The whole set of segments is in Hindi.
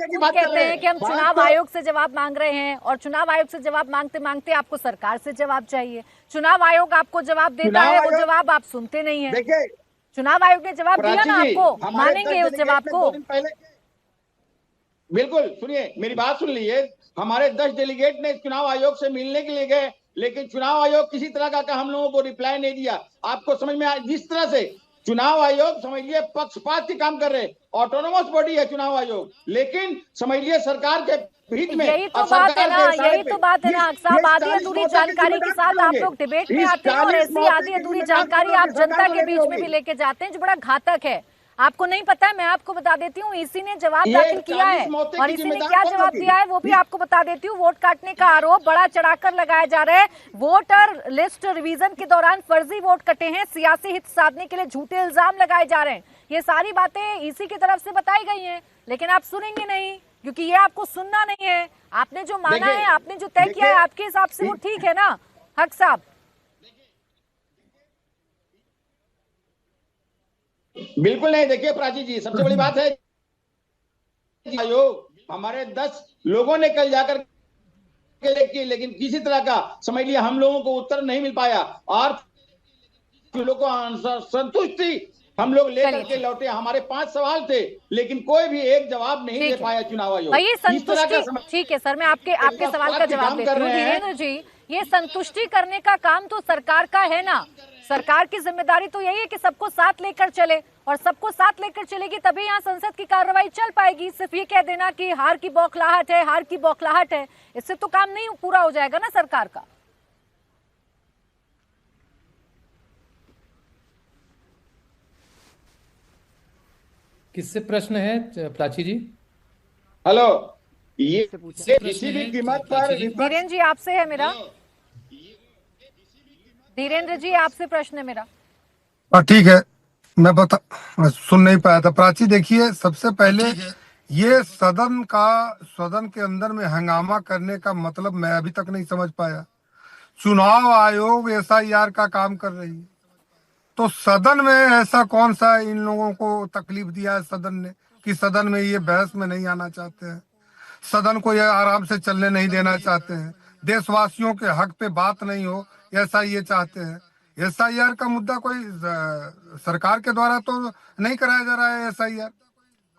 की बात कर कहते रहे हैं कि हम बात चुनाव तो आयोग से जवाब मांग रहे हैं, और चुनाव आयोग से जवाब मांगते मांगते आपको सरकार से जवाब चाहिए। चुनाव आयोग आपको जवाब देता चुनाव है, वो आयोग जवाब आप सुनते नहीं है। देखिए चुनाव आयोग ने जवाब दिया प्राची ना जी, आपको, हमारे 10 मानेंगे उस डेलीगेट जवाब ने को? 2 दिन पहले, बिल्कुल सुनिए मेरी बात सुन लीजिए, हमारे 10 डेलीगेट ने चुनाव आयोग से मिलने के लिए गए, लेकिन चुनाव आयोग किसी तरह का हम लोगों को रिप्लाई नहीं दिया। आपको समझ में जिस तरह से चुनाव आयोग समझिए पक्षपात के काम कर रहे, ऑटोनोमस बॉडी है चुनाव आयोग, लेकिन समझिए सरकार के हित में यही तो और बात है सरकार ना, के इशारे यही पे तो बात है इस ना हक साहब। ये आधी 40 अधूरी मौतें की जानकारी के जिम्मेदार साथ कौन आप लोगे? लोग डिबेट में इस आते हैं, और 40 ऐसी मौतें आधी की अधूरी जिम्मेदार कौन जानकारी आप लोगे? सरकार जनता को के लेनी बीच में होगी। भी लेके जाते हैं, जो बड़ा घातक है। आपको नहीं पता है, मैं आपको बता देती हूँ, इसी ने जवाब ये दाखिल किया 40 है, मौतें और की इसी ने जिम्मेदार क्या कौन जवाब होगी? दिया है वो भी आपको बता देती हूँ। वोट काटने का आरोप बड़ा चढ़ाकर लगाया जा रहा है। वोटर लिस्ट रिवीजन के दौरान फर्जी वोट कटे हैं, सियासी हित साधने के लिए झूठे इल्जाम लगाए जा रहे हैं। ये सारी बातें इसी की तरफ से बताई गई हैं, लेकिन आप सुनेंगे नहीं, क्योंकि ये आपको सुनना नहीं है। आपने जो माना देखिए है, आपने जो तय किया है, देखिए आपके हिसाब से वो ठीक है ना हक साहब? बिल्कुल नहीं। देखिए प्राची जी, सबसे बड़ी बात है आयोग हमारे 10 लोगों ने कल जाकर के देखी, लेकिन किसी तरह का समझ लिया हम लोगों को उत्तर नहीं मिल पाया, और लोगों को संतुष्टि हम लोग लेकर चलिए के ठीक, लौटे। हमारे 5 सवाल थे, लेकिन कोई भी एक जवाब नहीं दे ठीक है पाया चुनाव भाई, आयोग। ये इस तरह का संतुष्टि, ठीक है सर, मैं आपके आपके सवाल का पक्षपात के जवाब काम कर देती हूँ। रहे हैं। धीरेन्द्र जी, ये संतुष्टि करने का काम तो सरकार का है ना। सरकार की जिम्मेदारी तो यही है कि सबको साथ लेकर चले, और सबको साथ लेकर चलेगी तभी यहाँ संसद की कार्रवाई चल पाएगी। सिर्फ ये कह देना कि हार की बौखलाहट है, हार की बौखलाहट है, इससे तो काम नहीं पूरा हो जाएगा ना सरकार का। किससे प्रश्न है प्राची जी? हेलो, ये किससे प्रश्न किसी भी है कीमत प्राची पर जी? विपक्ष, धीरेन्द्र जी आपसे है मेरा, धीरेन्द्र जी आपसे प्रश्न है मेरा। हाँ ठीक है, मैं बता सुन नहीं पाया था। प्राची देखिए, सबसे पहले ये सदन के अंदर में हंगामा करने का मतलब मैं अभी तक नहीं समझ पाया। चुनाव आयोग एसआईआर का काम कर रही है, तो सदन में ऐसा कौन सा इन लोगों को तकलीफ दिया है सदन ने कि सदन में ये बहस में नहीं आना चाहते हैं, सदन को ये आराम से चलने नहीं देना चाहते हैं, देशवासियों के हक पे बात नहीं हो, ऐसा ये चाहते हैं। एसआईआर का मुद्दा कोई सरकार के द्वारा तो नहीं कराया जा रहा है एसआईआर,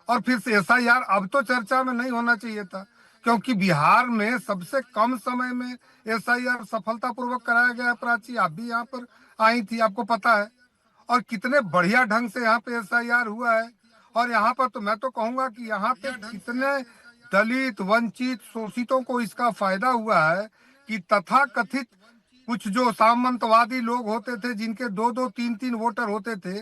और फिर से एसआईआर अब तो चर्चा में नहीं होना चाहिए था, क्योंकि बिहार में सबसे कम समय में एसआईआर सफलतापूर्वक कराया गया है। प्राची, आप भी यहाँ पर आई थी, आपको पता है, और कितने बढ़िया ढंग से यहाँ पे एसआईआर हुआ है। और यहाँ पर तो मैं तो कहूंगा कि यहाँ पे कितने दलित, वंचित, शोषितों को इसका फायदा हुआ है कि तथाकथित कुछ जो सामंतवादी लोग होते थे, जिनके 2-2, 3-3 वोटर होते थे,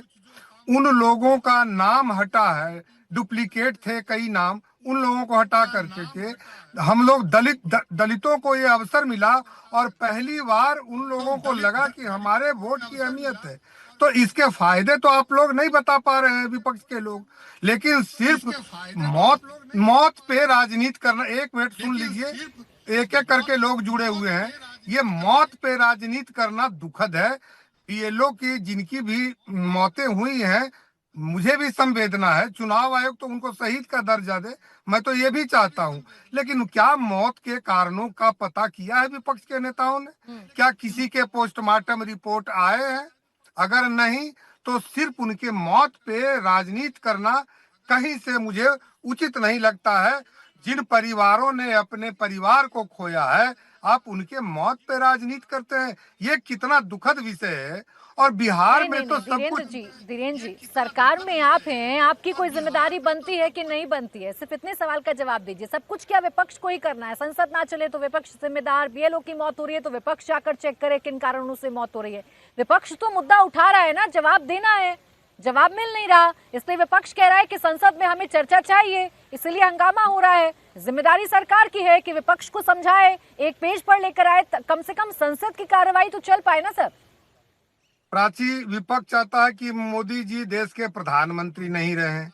उन लोगों का नाम हटा है, डुप्लीकेट थे कई नाम, उन लोगों को हटा करके के हम लोग दलितों को ये अवसर मिला, और पहली बार उन लोगों को लगा कि हमारे वोट की अहमियत है। तो इसके फायदे तो आप लोग नहीं बता पा रहे हैं, विपक्ष के लोग, लेकिन सिर्फ मौत मौत पे राजनीति करना। एक मिनट सुन लीजिए, एक एक करके लोग जुड़े हुए हैं। ये मौत पे राजनीति करना दुखद है। ये लोग की जिनकी भी मौतें हुई हैं, मुझे भी संवेदना है। चुनाव आयोग तो उनको शहीद का दर्जा दे, मैं तो ये भी चाहता हूँ, लेकिन क्या मौत के कारणों का पता किया है विपक्ष के नेताओं ने? क्या किसी के पोस्टमार्टम रिपोर्ट आए हैं? अगर नहीं, तो सिर्फ उनके मौत पे राजनीति करना कहीं से मुझे उचित नहीं लगता है। जिन परिवारों ने अपने परिवार को खोया है, आप उनके मौत पे राजनीति करते हैं, ये कितना दुखद विषय है। और बिहार नहीं में नहीं तो नहीं, सब कुछ, धीरेन्द्र जी, सरकार में आप हैं, आपकी कोई जिम्मेदारी बनती है कि नहीं बनती है? सिर्फ इतने सवाल का जवाब दीजिए। सब कुछ क्या विपक्ष को ही करना है? संसद ना चले तो विपक्ष जिम्मेदार, बीएलओ की मौत हो रही है तो विपक्ष जाकर चेक करे किन कारणों से मौत हो रही है। विपक्ष तो मुद्दा उठा रहा है ना, जवाब देना है, जवाब मिल नहीं रहा, इसलिए विपक्ष कह रहा है कि संसद में हमें चर्चा चाहिए, इसलिए हंगामा हो रहा है। जिम्मेदारी सरकार की है कि विपक्ष को समझाए, एक पेज पर लेकर आए, कम से कम संसद की कार्रवाई तो चल पाए ना सर। प्राची, विपक्ष चाहता है कि मोदी जी देश के प्रधानमंत्री नहीं रहे,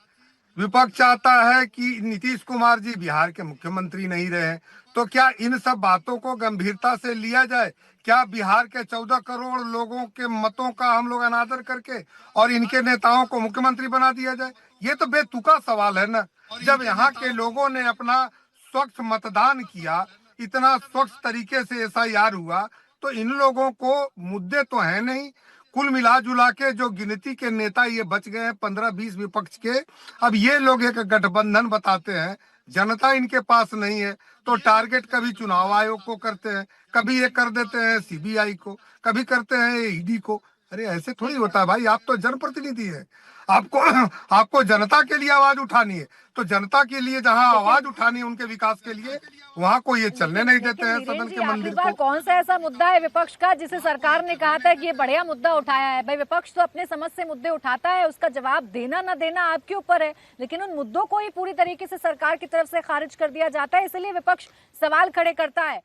विपक्ष चाहता है कि नीतीश कुमार जी बिहार के मुख्यमंत्री नहीं रहे। तो क्या इन सब बातों को गंभीरता से लिया जाए? क्या बिहार के 14 करोड़ लोगों के मतों का हम लोग अनादर करके और इनके नेताओं को मुख्यमंत्री बना दिया जाए? ये तो बेतुका सवाल है ना। जब यहाँ के लोगों ने अपना स्वच्छ मतदान किया, इतना स्वच्छ तरीके से एसआईआर हुआ, तो इन लोगों को मुद्दे तो है नहीं। कुल मिला जुला के जो गिनती के नेता ये बच गए हैं 15-20 विपक्ष के, अब ये लोग एक गठबंधन बताते हैं। जनता इनके पास नहीं है तो टारगेट कभी चुनाव आयोग को करते हैं, कभी ये कर देते हैं सीबीआई को, कभी करते हैं ईडी को। अरे ऐसे थोड़ी होता है भाई, आप तो जनप्रतिनिधि है, आपको आपको जनता के लिए आवाज उठानी है। तो जनता के लिए जहां आवाज उठानी है उनके विकास के लिए, वहां को ये चलने नहीं देते हैं सदन के मंदिर को। कौन सा ऐसा मुद्दा है विपक्ष का जिसे सरकार ने कहा था कि ये बढ़िया मुद्दा उठाया है? भाई विपक्ष तो अपने समझ से मुद्दे उठाता है, उसका जवाब देना ना देना आपके ऊपर है, लेकिन उन मुद्दों को ही पूरी तरीके से सरकार की तरफ से खारिज कर दिया जाता है, इसलिए विपक्ष सवाल खड़े करता है।